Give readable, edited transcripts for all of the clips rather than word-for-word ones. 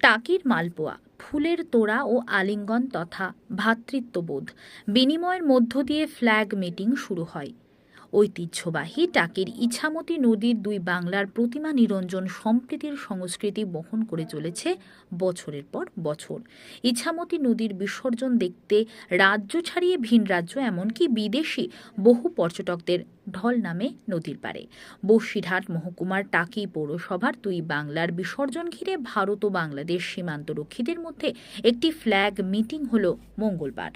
টাকির মালপোয়া, ফুলের তোড়া ও আলিঙ্গন তথা ভ্রাতৃত্ববোধ বিনিময়ের মধ্য দিয়ে ফ্ল্যাগ মিটিং শুরু হয়। ঐতিহ্যবাহী টাকির ইছামতি নদীর দুই বাংলার প্রতিমা নিরঞ্জন সম্প্রীতির সংস্কৃতি বহন করে চলেছে বছরের পর বছর। ইছামতি নদীর বিসর্জন দেখতে রাজ্য ছাড়িয়ে ভিন রাজ্য এমনকি বিদেশি বহু পর্যটকদের ঢল নামে নদীর পাড়ে। বসিরহাট মহকুমার টাকি পৌরসভার দুই বাংলার বিসর্জন ঘিরে ভারত ও বাংলাদেশ সীমান্তরক্ষীদের মধ্যে একটি ফ্ল্যাগ মিটিং হল মঙ্গলবার।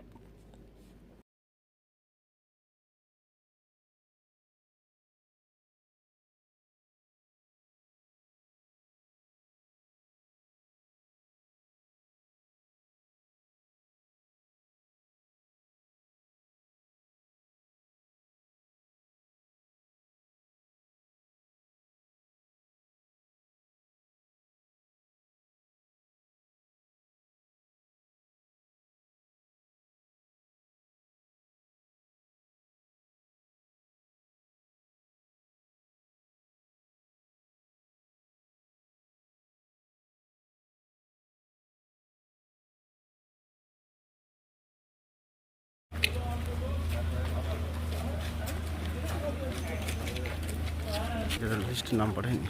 লিস্ট নাম পড়েনি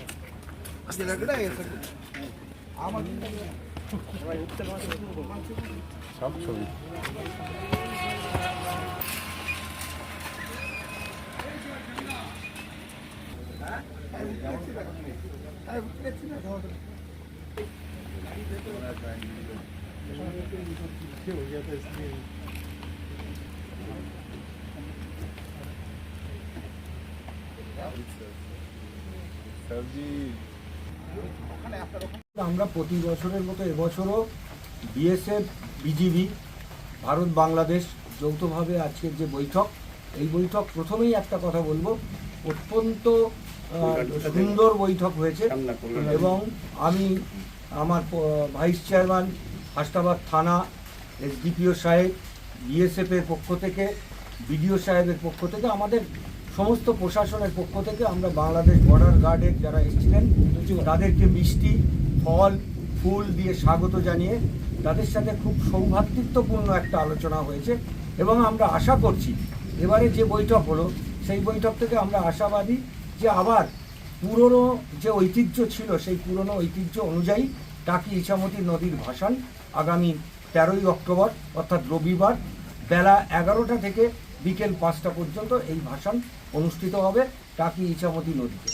সব ছবি আমরা প্রতি বছরের মতো এবছরও বিএসএফ, বিজিবি, ভারত বাংলাদেশ যৌথভাবে আজকের যে বৈঠক, এই বৈঠক প্রথমেই একটা কথা বলবো, অত্যন্ত সুন্দর বৈঠক হয়েছে এবং আমি আমার ভাইস চেয়ারম্যান, হাসনাবাদ থানা, এসডিপিও সাহেব, বিএসএফের পক্ষ থেকে, বিডিও সাহেবের পক্ষ থেকে, আমাদের সমস্ত প্রশাসনের পক্ষ থেকে আমরা বাংলাদেশ বর্ডার গার্ডের যারা এসেছিলেন তাদেরকে মিষ্টি, ফল, ফুল দিয়ে স্বাগত জানিয়ে তাদের সাথে খুব সৌভ্রাতৃত্বপূর্ণ একটা আলোচনা হয়েছে এবং আমরা আশা করছি এবারে যে বৈঠক হলো সেই বৈঠক থেকে আমরা আশাবাদী যে আবার পুরনো যে ঐতিহ্য ছিল সেই পুরনো ঐতিহ্য অনুযায়ী টাকি ইছামতি নদীর ভাসান আগামী 13ই অক্টোবর অর্থাৎ রবিবার বেলা 11টা থেকে বিকেল 5টা পর্যন্ত এই ভাসান অনুষ্ঠিত হবে টাকি ইছামতি নদীতে।